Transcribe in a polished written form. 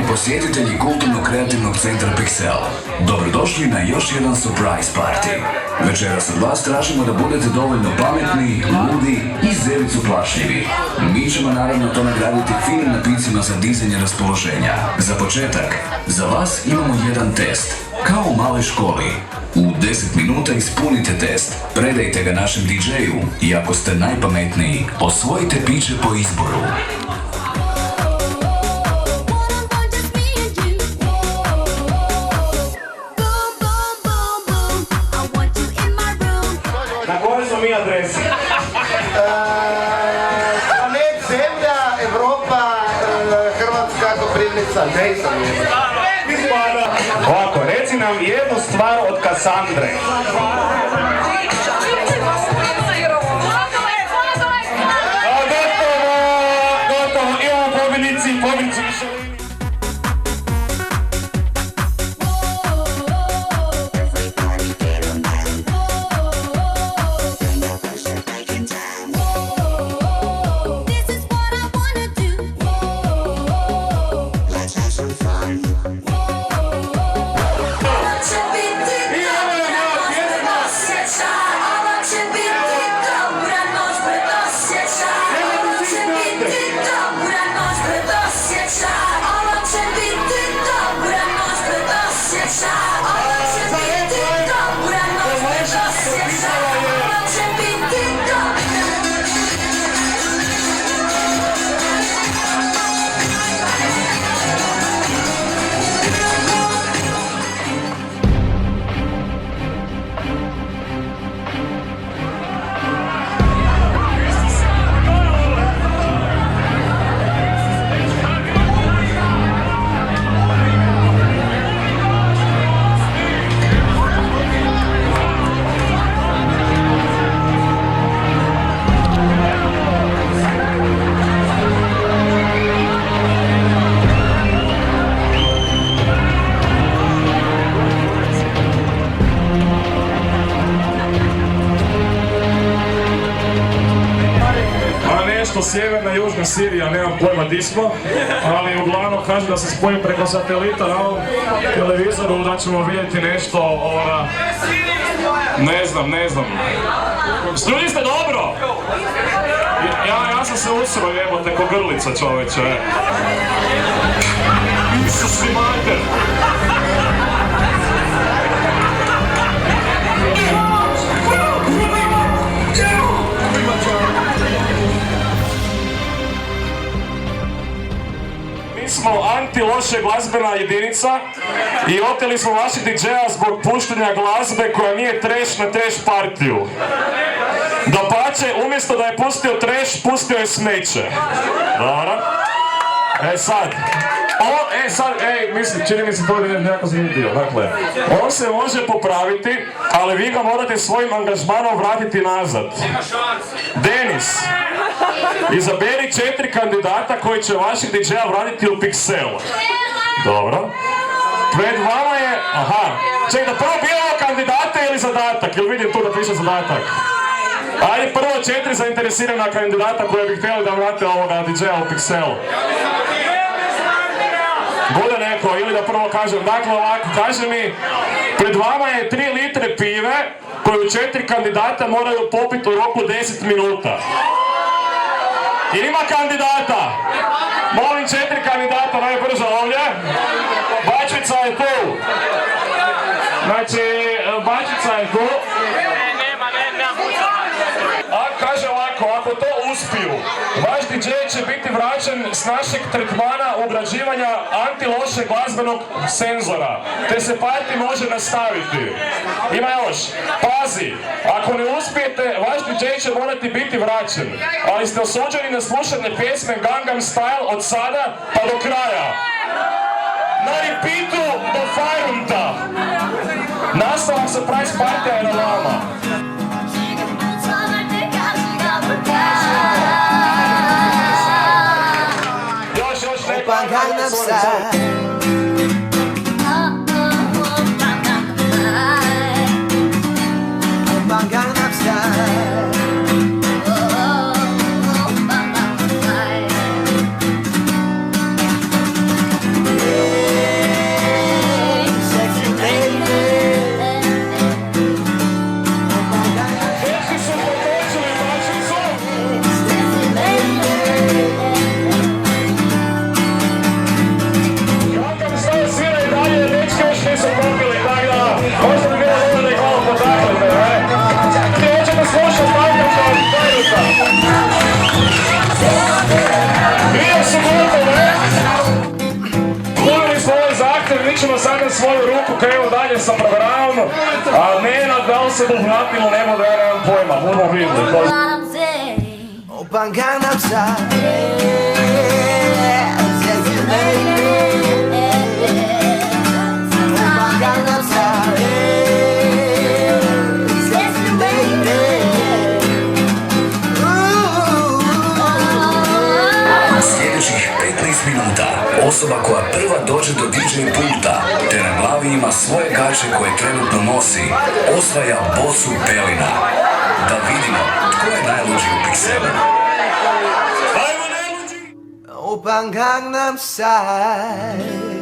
posjetitelji kulturno-kreativnog centra Pixel. Dobrodošli na još jedan surprise party. Večeras od vas tražimo da budete dovoljno pametni, ludi i zelicu plašljivi. Mi ćemo naravno to nagraditi finim napicima za dizanje raspoloženja. Za početak, za vas imamo jedan test. Kao u maloj školi. U 10 minuta ispunite test, predajte ga našem DJ-u i ako ste najpametniji, osvojite piće po izboru. Na kojoj smo mi adresi? Planet Zemlja, Evropa, Hrvatska, Koprivnica, ne znam je. Ovako, reci nam jednu stvar od Kasandre. Gotovo, imamo pobjednicu Mišelini. Sjeverna, južna Sirija, nemam pojma di smo, ali uglavnom kaže da se spojim preko satelita na ovom televizoru, da ćemo vidjeti nešto, ne znam. Ljudi ste dobro? Ja sam se usro, jebote, ko grlica, čoveče. Isus mi mater! Smo anti-loše glazbena jedinica i oteli smo vaših DJ-a zbog puštanja glazbe koja nije trash na trash partiju. Dapače, umjesto da je pustio trash, pustio je smeće. Dobro? Mislim, čini mi se to je nekako zanimljivo. Dakle, on se može popraviti, ali vi ga morate svojim angažmanom vratiti nazad. Denis, izaberi 4 kandidata koji će vaših DJ-a vratiti u Pixel. Dobro. Pred vama je... Ček, da prvo biramo kandidate ili zadatak? Ili vidim tu da piše zadatak? Ajde, prvo 4 zainteresirana kandidata koje bi htjeli da vrate ovoga DJ-a u Pixel. Bude neko, ili da prvo kažem, dakle ovako, kaže mi, pred vama je 3 litre pive koju 4 kandidata moraju popiti u roku 10 minuta. Jer ima kandidata. Molim 4 kandidata, najbrže ovdje. Bačica je tu. Znači, Bačica je tu. A kaže ovako, ako to uspiju, vaš DJ će biti vraćen s našeg tretmana ugrađivanja anti-loše glazbenog senzora, te se party može nastaviti. Ima još, pazi, ako ne uspijete, vaš DJ će morati biti vraćen, ali ste osuđeni na slušanje pjesme Gangnam Style od sada pa do kraja. Na repeatu do Fajrunta. Nastavak surprise partija je na vama. Gangnam Style. Gangnam Style. Yeah. dizem svoju ruku, krenu dalje sa programom, a Nenad da li se dohvatilo, nema da ja nemam pojma, budemo vidjeli. Open Gangnam Style. Sexy lady. Open Gangnam Style. Sexy lady. Sljedećih 15 minuta osoba koja prva dođe do DJ pulta te na glavi ima svoje gače koje trenutno nosi, osvaja bocu pelina. Da vidimo tko je najluđi u Pikselu. Open Gangnam Style.